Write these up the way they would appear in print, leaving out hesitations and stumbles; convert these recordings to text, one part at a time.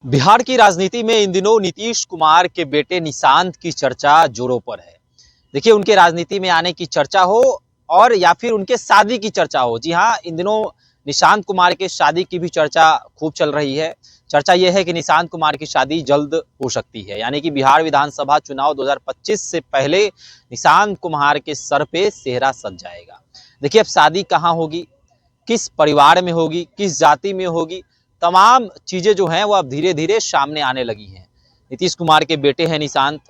बिहार की राजनीति में इन दिनों नीतीश कुमार के बेटे निशांत की चर्चा जोरों पर है। देखिए, उनके राजनीति में आने की चर्चा हो और या फिर उनके शादी की चर्चा हो। जी हाँ, इन दिनों निशांत कुमार के शादी की भी चर्चा खूब चल रही है। चर्चा यह है कि निशांत कुमार की शादी जल्द हो सकती है, यानी कि बिहार विधानसभा चुनाव 2025 से पहले निशांत कुमार के सर पे सेहरा सज जाएगा। देखिए, अब शादी कहाँ होगी, किस परिवार में होगी, किस जाति में होगी, तमाम चीज़ें जो हैं वो अब धीरे धीरे सामने आने लगी हैं। नीतीश कुमार के बेटे हैं निशांत।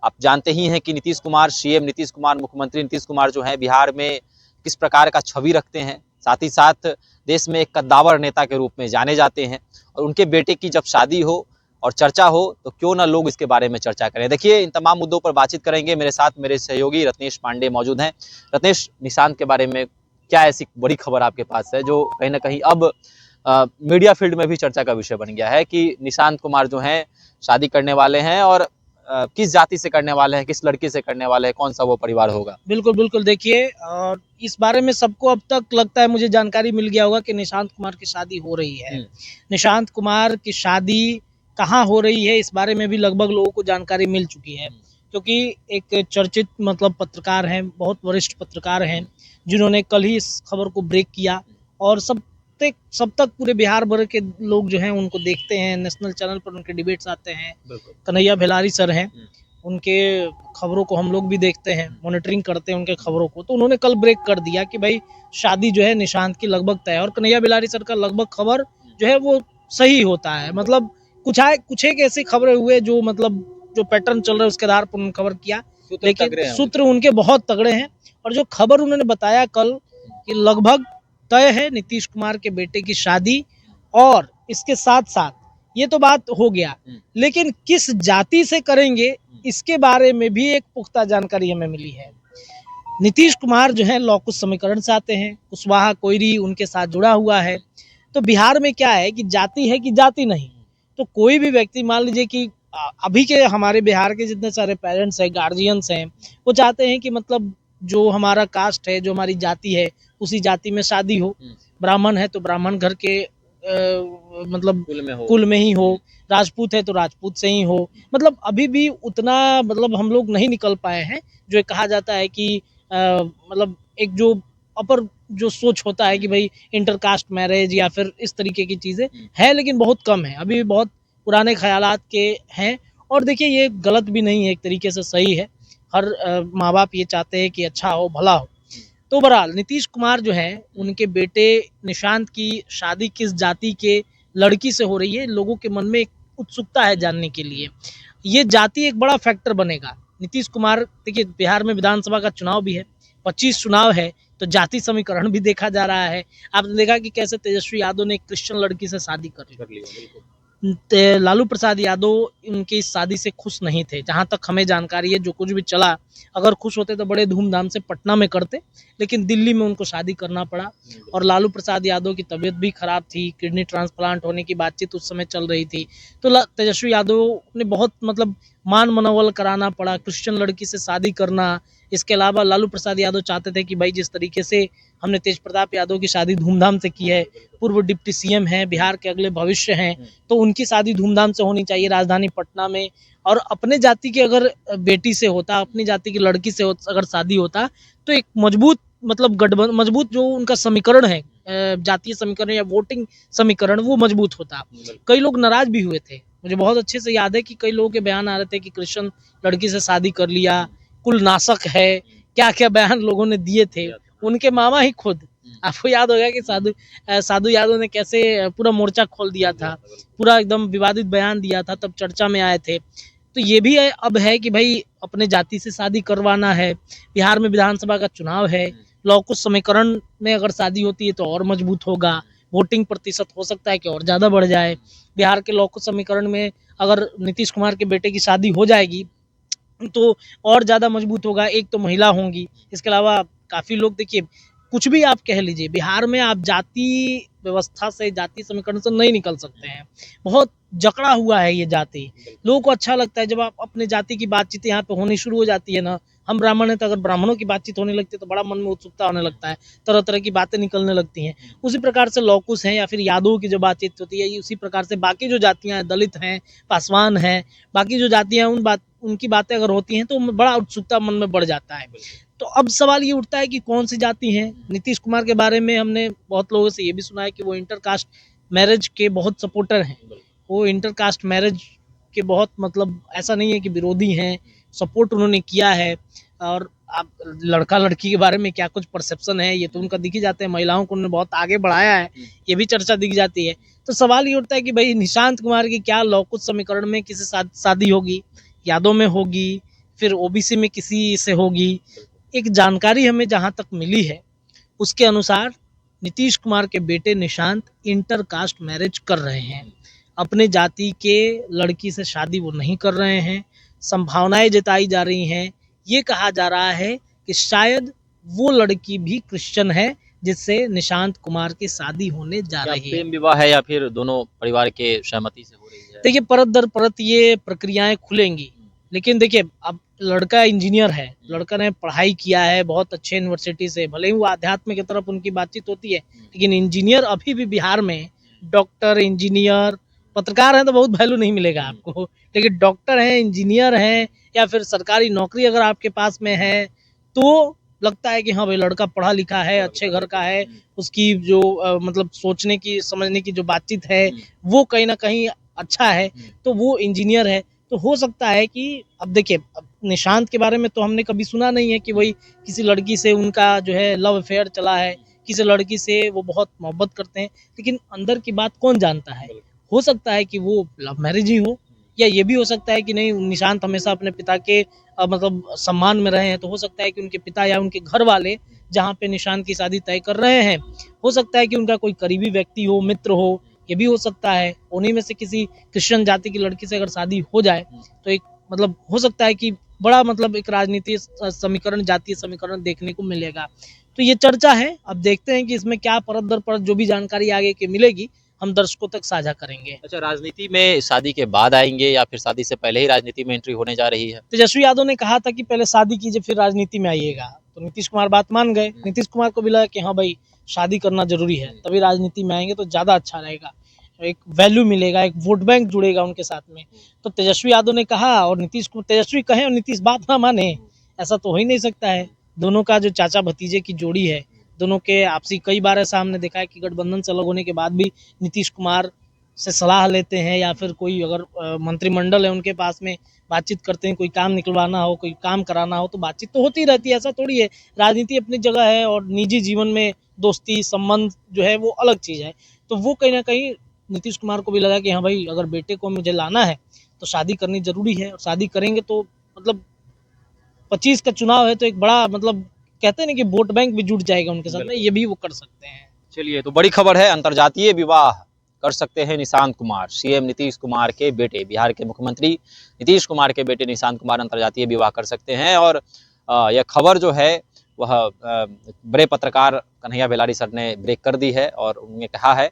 आप जानते ही हैं कि नीतीश कुमार, सीएम नीतीश कुमार, मुख्यमंत्री नीतीश कुमार जो हैं बिहार में किस प्रकार का छवि रखते हैं। साथ ही साथ देश में एक कद्दावर नेता के रूप में जाने जाते हैं, और उनके बेटे की जब शादी हो और चर्चा हो तो क्यों ना लोग इसके बारे में चर्चा करें। देखिए, इन तमाम मुद्दों पर बातचीत करेंगे। मेरे साथ मेरे सहयोगी रत्नेश पांडे मौजूद हैं। रत्नेश, निशांत के बारे में क्या ऐसी बड़ी खबर आपके पास है जो कहीं ना कहीं अब मीडिया फील्ड में भी चर्चा का विषय बन गया है कि निशांत कुमार जो हैं शादी करने वाले हैं, और किस जाति से करने वाले हैं, किस लड़की से करने वाले हैं, कौन सा वो परिवार होगा? बिल्कुल, बिल्कुल। देखिए, इस बारे में सबको अब तक लगता है, मुझे जानकारी मिल गया होगा कि निशांत कुमार की शादी हो रही है। निशांत कुमार की शादी कहाँ हो रही है, इस बारे में भी लगभग लोगों को जानकारी मिल चुकी है, क्योंकि एक चर्चित पत्रकार हैं, बहुत वरिष्ठ पत्रकार हैं, जिन्होंने कल ही इस खबर को ब्रेक किया, और सब तक पूरे बिहार भर के लोग जो हैं उनको देखते हैं। नेशनल चैनल पर उनके डिबेट्स आते हैं। कन्हैया भेलारी सर हैं, उनके खबरों को हम लोग भी देखते हैं, मॉनिटरिंग करते हैं उनके खबरों को। तो उन्होंने कल ब्रेक कर दिया कि भाई शादी जो है निशांत की लगभग तय है, और कन्हैया बिलारी सर का लगभग खबर जो है वो सही होता है। मतलब कुछ एक ऐसी खबरें हुए जो जो पैटर्न चल रहा है उसके आधार पर उन्होंने खबर किया, लेकिन सूत्र उनके बहुत तगड़े हैं। और जो खबर उन्होंने बताया कल कि लगभग तय है नीतीश कुमार के बेटे की शादी, और इसके साथ साथ ये तो बात हो गया, लेकिन किस जाति से करेंगे इसके बारे में भी एक पुख्ता जानकारी हमें मिली है। नीतीश कुमार जो है लौकुश समीकरण से आते हैं, कुशवाहा कोयरी उनके साथ जुड़ा हुआ है। तो बिहार में क्या है कि जाति है कि जाति नहीं। तो कोई भी व्यक्ति, मान लीजिए कि अभी के हमारे बिहार के जितने सारे पेरेंट्स हैं, गार्जियंस हैं, वो चाहते हैं कि जो हमारा कास्ट है, जो हमारी जाति है, उसी जाति में शादी हो। ब्राह्मण है तो ब्राह्मण घर के कुल में ही हो, राजपूत है तो राजपूत से ही हो। अभी भी उतना हम लोग नहीं निकल पाए हैं। जो कहा जाता है कि एक जो अपर जो सोच होता है कि भाई इंटरकास्ट मैरिज या फिर इस तरीके की चीज़ें है, लेकिन बहुत कम है, अभी बहुत पुराने ख्यालात के हैं। और देखिए, ये गलत भी नहीं है, एक तरीके से सही है। हर माँ बाप ये चाहते हैं कि अच्छा हो, भला हो। तो बहरहाल नीतीश कुमार जो है, उनके बेटे निशांत की शादी किस जाति के लड़की से हो रही है, लोगों के मन में एक उत्सुकता है जानने के लिए। ये जाति एक बड़ा फैक्टर बनेगा। नीतीश कुमार, देखिए बिहार में विधानसभा का चुनाव भी है, 25 चुनाव है, तो जाति समीकरण भी देखा जा रहा है। आपने देखा कि कैसे तेजस्वी यादव ने एक क्रिश्चियन लड़की से शादी कर ली। लालू प्रसाद यादव उनकी इस शादी से खुश नहीं थे, जहां तक हमें जानकारी है। जो कुछ भी चला, अगर खुश होते तो बड़े धूमधाम से पटना में करते, लेकिन दिल्ली में उनको शादी करना पड़ा। और लालू प्रसाद यादव की तबीयत भी खराब थी, किडनी ट्रांसप्लांट होने की बातचीत उस समय चल रही थी। तो तेजस्वी यादव ने बहुत मान मनोवल कराना पड़ा, क्रिश्चियन लड़की से शादी करना। इसके अलावा लालू प्रसाद यादव चाहते थे कि भाई जिस तरीके से हमने तेज प्रताप यादव की शादी धूमधाम से की है, पूर्व डिप्टी सीएम हैं, बिहार के अगले भविष्य हैं, तो उनकी शादी धूमधाम से होनी चाहिए राजधानी पटना में। और अपने जाति की अगर बेटी से होता, अपनी जाति की लड़की से अगर शादी होता, तो एक मजबूत मजबूत जो उनका समीकरण है, जातीय समीकरण या वोटिंग समीकरण, वो मजबूत होता। कई लोग नाराज भी हुए थे, मुझे बहुत अच्छे से याद है कि कई लोगों के बयान आ रहे थे कि क्रिश्चियन लड़की से शादी कर लिया, कुल नाशक है, क्या क्या बयान लोगों ने दिए थे। उनके मामा ही खुद, आपको याद होगा कि साधु यादव ने कैसे पूरा मोर्चा खोल दिया था, पूरा एकदम विवादित बयान दिया था, तब चर्चा में आए थे। तो ये भी अब है कि भाई अपने जाति से शादी करवाना है। बिहार में विधानसभा का चुनाव है, लौकुश समीकरण में अगर शादी होती है तो और मजबूत होगा, वोटिंग प्रतिशत हो सकता है कि और ज़्यादा बढ़ जाए। बिहार के लौकुश समीकरण में अगर नीतीश कुमार के बेटे की शादी हो जाएगी तो और ज़्यादा मजबूत होगा। एक तो महिला होंगी, इसके अलावा काफ़ी लोग, देखिए कुछ भी आप कह लीजिए, बिहार में आप जाति व्यवस्था से, जाति समीकरण से नहीं निकल सकते हैं। बहुत जकड़ा हुआ है ये जाति। लोगों को अच्छा लगता है जब आप अपने जाति की बातचीत यहाँ पे होनी शुरू हो जाती है ना, हम ब्राह्मण हैं तो अगर ब्राह्मणों की बातचीत होने लगती है तो बड़ा मन में उत्सुकता होने लगता है, तरह तरह की बातें निकलने लगती हैं। उसी प्रकार से लौकुश हैं या फिर यादवों की जो बातचीत होती है, उसी प्रकार से बाकी जो जातियाँ हैं, दलित हैं, पासवान हैं, बाकी जो जातियाँ हैं उनकी बातें अगर होती हैं तो बड़ा उत्सुकता मन में बढ़ जाता है। तो अब सवाल ये उठता है कि कौन सी जाति है। नीतीश कुमार के बारे में हमने बहुत लोगों से ये भी सुना है कि वो इंटरकास्ट मैरिज के बहुत सपोर्टर हैं। वो इंटरकास्ट मैरिज के बहुत मतलब ऐसा नहीं है कि विरोधी हैं, सपोर्ट उन्होंने किया है। और आप लड़का लड़की के बारे में क्या कुछ परसेप्शन है ये तो उनका दिख ही जाते हैं, महिलाओं को उन्होंने बहुत आगे बढ़ाया है, ये भी चर्चा दिख जाती है। तो सवाल ये उठता है कि भाई निशांत कुमार की क्या लौकुश समीकरण में किसी शादी होगी, यादों में होगी, फिर ओबीसी में किसी से होगी। एक जानकारी हमें जहाँ तक मिली है उसके अनुसार नीतीश कुमार के बेटे निशांत इंटरकास्ट मैरिज कर रहे हैं, अपने जाति के लड़की से शादी वो नहीं कर रहे हैं। संभावनाएं जताई जा रही हैं, ये कहा जा रहा है कि शायद वो लड़की भी क्रिश्चियन है जिससे निशांत कुमार की शादी होने जा रही है। प्रेम विवाह है या फिर दोनों परिवार के सहमति से हो रही है? देखिए परत दर परत ये प्रक्रियाएं खुलेंगी, लेकिन देखिए अब लड़का इंजीनियर है, लड़का ने पढ़ाई किया है बहुत अच्छे यूनिवर्सिटी से, भले ही वो आध्यात्म की तरफ उनकी बातचीत होती है, लेकिन इंजीनियर अभी भी बिहार में डॉक्टर, इंजीनियर, पत्रकार हैं तो बहुत वैल्यू नहीं मिलेगा आपको, लेकिन डॉक्टर हैं, इंजीनियर हैं या फिर सरकारी नौकरी अगर आपके पास में है तो लगता है कि हाँ भाई लड़का पढ़ा लिखा है, अच्छे घर का है, उसकी जो मतलब सोचने की समझने की जो बातचीत है वो कहीं ना कहीं अच्छा है, तो वो इंजीनियर है। तो हो सकता है कि अब देखिए अब निशांत के बारे में तो हमने कभी सुना नहीं है कि वही किसी लड़की से उनका जो है लव अफेयर चला है, किसी लड़की से वो बहुत मोहब्बत करते हैं, लेकिन अंदर की बात कौन जानता है। हो सकता है कि वो लव मैरिज ही हो, या ये भी हो सकता है कि नहीं निशांत हमेशा अपने पिता के मतलब सम्मान में रहे हैं, तो हो सकता है कि उनके पिता या उनके घर वाले जहाँ पे निशांत की शादी तय कर रहे हैं, हो सकता है कि उनका कोई करीबी व्यक्ति हो, मित्र हो, ये भी हो सकता है। उन्हीं में से किसी क्रिश्चियन जाति की लड़की से अगर शादी हो जाए तो एक मतलब हो सकता है कि बड़ा मतलब एक राजनीतिक समीकरण, जातीय समीकरण देखने को मिलेगा। तो ये चर्चा है, अब देखते हैं कि इसमें क्या परत दर परत जो भी जानकारी आगे की मिलेगी हम दर्शकों तक साझा करेंगे। अच्छा, राजनीति में शादी के बाद आएंगे या फिर शादी से पहले ही राजनीति में एंट्री होने जा रही है? तेजस्वी यादव ने कहा था कि पहले शादी कीजिए फिर राजनीति में आइएगा, तो नीतीश कुमार बात मान गए। नीतीश कुमार को भी लगा कि हाँ भाई शादी करना जरूरी है, तभी राजनीति में आएंगे तो ज्यादा अच्छा रहेगा, एक वैल्यू मिलेगा, एक वोट बैंक जुड़ेगा उनके साथ में। तो तेजस्वी यादव ने कहा और नीतीश को तेजस्वी कहे और नीतीश बात ना माने, ऐसा तो हो ही नहीं सकता है। दोनों का जो चाचा भतीजे की जोड़ी है, दोनों के आपसी कई बार ऐसा हमने देखा है कि गठबंधन से अलग होने के बाद भी नीतीश कुमार से सलाह लेते हैं या फिर कोई अगर मंत्रिमंडल है उनके पास में बातचीत करते हैं, कोई काम निकलवाना हो, कोई काम कराना हो तो बातचीत तो होती रहती है, ऐसा थोड़ी है। राजनीति अपनी जगह है और निजी जीवन में दोस्ती संबंध जो है वो अलग चीज़ है। तो वो कहीं ना कहीं नीतीश कुमार को भी लगा कि हाँ भाई अगर बेटे को मुझे लाना है तो शादी करनी जरूरी है, और शादी करेंगे तो मतलब 25 का चुनाव है तो एक बड़ा मतलब कहते हैं ना कि वोट बैंक भी जुट जाएगा उनके साथ में, ये भी वो कर सकते हैं। चलिए, तो बड़ी खबर है, अंतर्जातीय विवाह कर सकते हैं निशांत कुमार। सीएम नीतीश कुमार के बेटे, बिहार के मुख्यमंत्री नीतीश कुमार के बेटे निशांत कुमार अंतर्जातीय विवाह कर सकते हैं। और यह खबर जो है वह बड़े पत्रकार कन्हैया बेलारी सर ने ब्रेक कर दी है और उन्होंने कहा है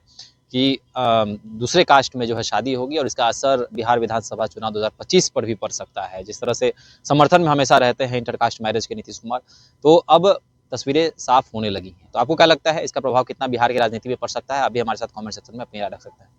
कि दूसरे कास्ट में जो है शादी होगी और इसका असर बिहार विधानसभा चुनाव 2025 पर भी पड़ सकता है। जिस तरह से समर्थन में हमेशा रहते हैं इंटरकास्ट मैरिज के नीतीश कुमार, तो अब तस्वीरें साफ होने लगी हैं। तो आपको क्या लगता है इसका प्रभाव कितना बिहार की राजनीति में पड़ सकता है? आप भी हमारे साथ कमेंट सेक्शन में अपनी राय रख सकते हैं।